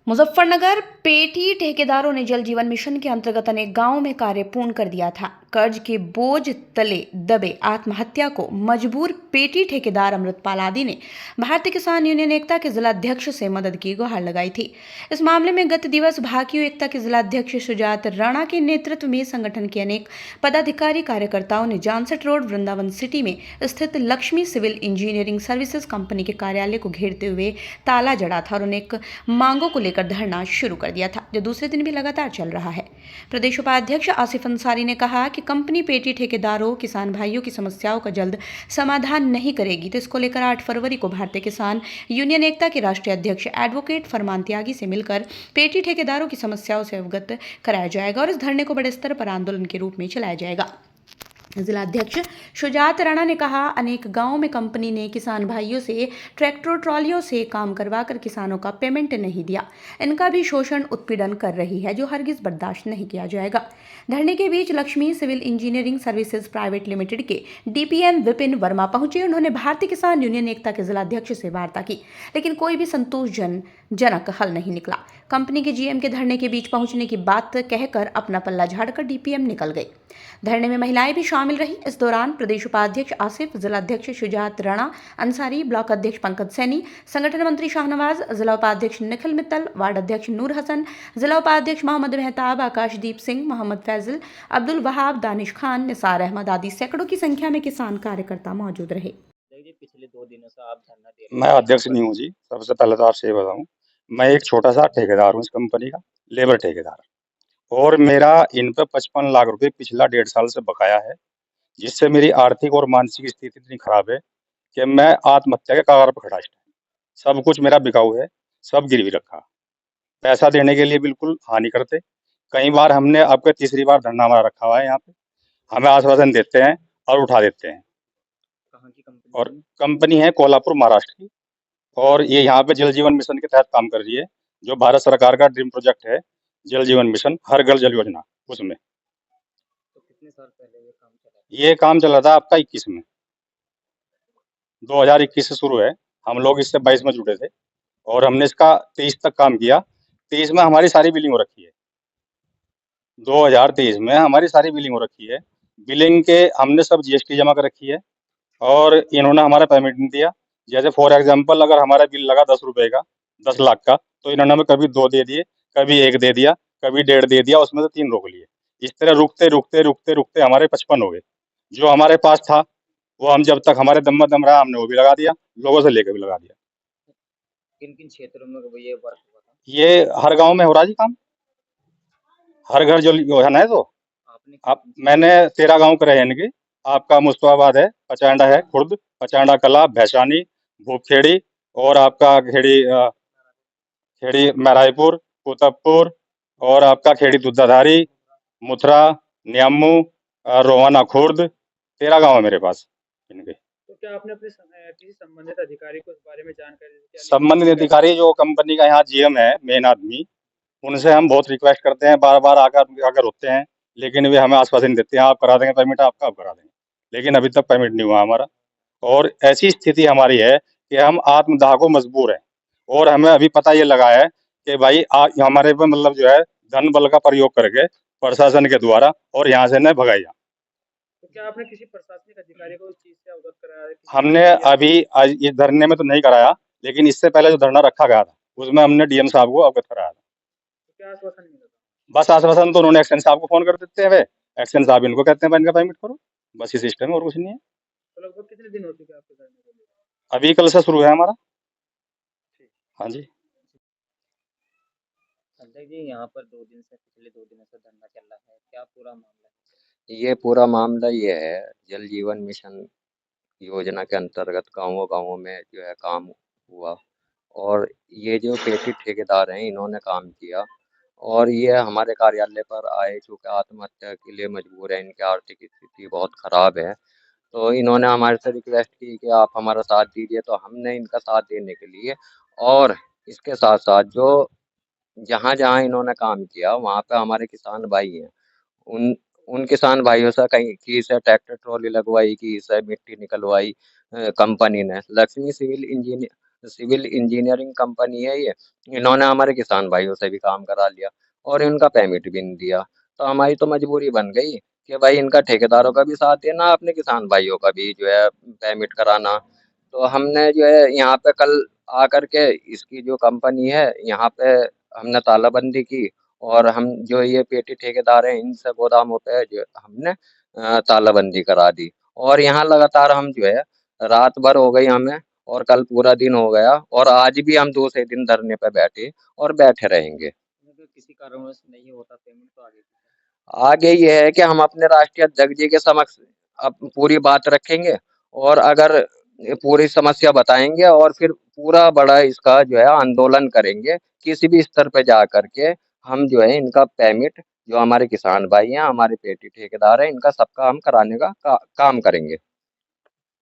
मुजफ्फरनगर पेटी ठेकेदारों ने जल जीवन मिशन के अंतर्गत अनेक गांवों में कार्य पूर्ण कर दिया था। कर्ज के बोझ तले दबे आत्महत्या को मजबूर पेटी ठेकेदार अमृतपाल आदि ने भारतीय किसान यूनियन एकता के जिलाध्यक्ष से मदद की गुहार लगाई थी। इस मामले में गत दिवस भाकियू एकता के जिलाध्यक्ष सुजात राणा के नेतृत्व में संगठन के अनेक पदाधिकारी कार्यकर्ताओं ने जानसठ रोड वृंदावन सिटी में स्थित Lakshmi civil engineering services company के कार्यालय को घेरते हुए ताला जड़ा था और अनेक मांगों को लेकर धरना शुरू कर दिया था, जो दूसरे दिन भी लगातार चल रहा है। प्रदेश उपाध्यक्ष आसिफ अंसारी ने कहा कि कंपनी पेटी ठेकेदारों किसान भाइयों की समस्याओं का जल्द समाधान नहीं करेगी, तो इसको लेकर 8 फरवरी को भारतीय किसान यूनियन एकता के राष्ट्रीय अध्यक्ष एडवोकेट फरमान त्यागी से मिलकर पेटी ठेकेदारों की समस्याओं से अवगत कराया जाएगा और इस धरने को बड़े स्तर पर आंदोलन के रूप में चलाया जाएगा। जिलाध्यक्ष शुजात राणा ने कहा, अनेक गांवों में कंपनी ने किसान भाइयों से ट्रैक्टर ट्रॉलियों से काम करवाकर किसानों का पेमेंट नहीं दिया। इनका भी शोषण उत्पीड़न कर रही है, जो हरगिज बर्दाश्त नहीं किया जाएगा। धरने के बीच Lakshmi civil engineering services private limited के डीपीएम विपिन वर्मा पहुंचे। उन्होंने भारतीय किसान यूनियन एकता के जिलाध्यक्ष से वार्ता की, लेकिन कोई भी संतोषजनक हल नहीं निकला। कंपनी के जीएम के धरने के बीच पहुंचने की बात कहकर अपना पल्ला झाड़कर डीपीएम निकल गए। धरने में महिलाएं भी शामिल रही। इस दौरान प्रदेश उपाध्यक्ष आसिफ, जिलाध्यक्ष शुजात राणा अंसारी, ब्लॉक अध्यक्ष पंकज सैनी, संगठन मंत्री शाहनवाज, जिला उपाध्यक्ष निखिल मित्तल, वार्ड अध्यक्ष नूर हसन, जिला उपाध्यक्ष मोहम्मद मेहताब, आकाशदीप सिंह, मोहम्मद फैजल, अब्दुल वहाब, दानिश खान, निसार अहमद आदि सैकड़ों की संख्या में किसान कार्यकर्ता मौजूद रहे। पिछले 2 दिनों से आप धरना दे रहे मैं हैं, अध्यक्ष नहीं हूँ जी। सबसे पहले तो आपसे ये बताऊं, मैं एक छोटा सा ठेकेदार हूँ इस कंपनी का, लेबर ठेकेदार। और मेरा इन पे 55 लाख रुपए पिछला 1.5 साल से बकाया है, जिससे मेरी आर्थिक और मानसिक स्थिति इतनी खराब है कि मैं आत्महत्या के कगार पर खड़ा। सब कुछ मेरा बिकाऊ है, सब गिरवी रखा। पैसा देने के लिए बिल्कुल हाँ नहीं करते। कई बार हमने, अब के तीसरी बार धरना हमारा रखा हुआ है यहाँ पे। हमें आश्वासन देते हैं और उठा देते हैं। कहाँ की कंपनी और है? कंपनी है कोल्हापुर महाराष्ट्र की, और ये यहाँ पे जल जीवन मिशन के तहत काम कर रही है, जो भारत सरकार का ड्रीम प्रोजेक्ट है, जल जीवन मिशन हर घर जल योजना। उसमें तो कितने साल पहले ये काम चला? ये काम चला था आपका 21 में, 2021 से शुरू है। हम लोग इससे 22 में जुड़े थे और हमने इसका 23 तक काम किया। 23 में हमारी सारी बिलिंग हो रखी है। 2023 में हमारी सारी बिलिंग हो रखी है। बिलिंग के हमने सब जीएसटी जमा कर रखी है और इन्होंने हमारा पेमेंट नहीं दिया। जैसे फॉर एग्जांपल, अगर हमारा बिल लगा 10 रुपए का, 10 लाख का, तो इन्होंने हमें कभी 2 दे दिए, कभी 1 दे दिया, कभी 1.5 दे दिया, उसमें से 3 रोक लिए। इस तरह रुकते रुकते रुकते रुकते हमारे 55 हो गए। जो हमारे पास था वो हम, जब तक हमारे दम में दम रहा, हमने वो भी लगा दिया, लोगों से लेकर भी लगा दिया। किन किन क्षेत्रों में वो ये वर्क हुआ था? ये हर गांव में हो रहा जी काम, हर घर जो योजना है। तो आपने आप, मैंने 13 गांव करे हैं इनके। आपका मुस्तफाबाद है, पचांडा है, खुर्द, पचांडा कला, भैसानी, भूपखेड़ी, और आपका खेड़ी खेड़ी महराजपुर, कुतबपुर, और आपका खेड़ी दुधाधारी, मुथरा, न्यामू, रोहाना खुर्द। 13 गांव है मेरे पास इनके। तो क्या आपने अपने किसी संबंधित अधिकारी को इस बारे में जानकारी दी? क्या संबंधित अधिकारी जो कंपनी का यहाँ जीएम है, मेन आदमी, उनसे हम बहुत रिक्वेस्ट करते हैं, बार बार आकर आकर होते हैं, लेकिन वे हमें आश्वासन देते हैं आप करा देंगे पेमेंट, आपका आप करा देंगे, लेकिन अभी तक पेमेंट नहीं हुआ हमारा। और ऐसी स्थिति हमारी है कि हम आत्मदाह को मजबूर हैं। और हमें अभी पता ये लगा है कि भाई हमारे पे मतलब जो है धन बल का प्रयोग करके प्रशासन के द्वारा, और यहाँ से न भगाई जा। तो क्या आपने किसी प्रशासनिक अधिकारी को इस चीज से अवगत कराया है? हमने अभी आज इस धरने में तो नहीं कराया, लेकिन इससे पहले जो धरना रखा गया था उसमें हमने डीएम साहब को अवगत कराया था। तो क्या आश्वासन मिला था? बस आश्वासन तो उन्होंने एक्शन साहब को फोन कर देते हैं, वे एक्शन साहब इनको कहते हैं भाई इनका पेमेंट करो, बस ये सिस्टम है और कुछ नहीं है। तो लगभग कितने दिन हो चुके हैं आपके धरने को लेकर? अभी कल से शुरू है हमारा। हाँ जी। अध्यक्ष जी, यहाँ पर पिछले 2 दिनों से धरना चल रहा है, क्या पूरा मामला है? ये पूरा मामला ये है, जल जीवन मिशन योजना के अंतर्गत गाँवों गाँवों में जो है काम हुआ, और ये जो पेटी ठेकेदार हैं इन्होंने काम किया, और ये हमारे कार्यालय पर आए चूँकि आत्महत्या के लिए मजबूर है, इनकी आर्थिक स्थिति बहुत खराब है, तो इन्होंने हमारे से रिक्वेस्ट की कि आप हमारा साथ दीजिए, तो हमने इनका साथ देने के लिए, और इसके साथ साथ जो जहाँ जहाँ इन्होंने काम किया वहाँ पे हमारे किसान भाई हैं, उन उन किसान भाइयों से कहीं की से ट्रैक्टर ट्रॉली लगवाई, की से मिट्टी निकलवाई कंपनी ने। सिविल इंजीनियरिंग कंपनी है ये। इन्होंने हमारे किसान भाइयों से भी काम करा लिया और इनका पेमेंट भी नहीं दिया। तो हमारी तो मजबूरी बन गई कि भाई इनका ठेकेदारों का भी साथ देना, अपने किसान भाइयों का भी जो है पेमेंट कराना। तो हमने जो है यहाँ पे कल आकर के इसकी जो कंपनी है यहाँ पे हमने तालाबंदी की और हम जो ये पेटी ठेकेदार हैं इनसे गोदामों पे जो हमने तालाबंदी करा दी। और यहाँ लगातार हम जो है रात भर हो गई हमें और कल पूरा दिन हो गया और आज भी हम दूसरे दिन धरने पे बैठे और बैठे रहेंगे। अगर किसी कारणवश नहीं होता पेमेंट तो आगे आगे ये है कि हम अपने राष्ट्रीय अध्यक्ष जी के समक्ष अब पूरी बात रखेंगे और अगर ये पूरी समस्या बताएंगे और फिर पूरा बड़ा इसका जो है आंदोलन करेंगे किसी भी स्तर पे जा करके। हम जो है इनका पेमेंट जो हमारे किसान भाई हैं हमारे पेटी ठेकेदार हैं इनका सबका हम कराने का काम करेंगे।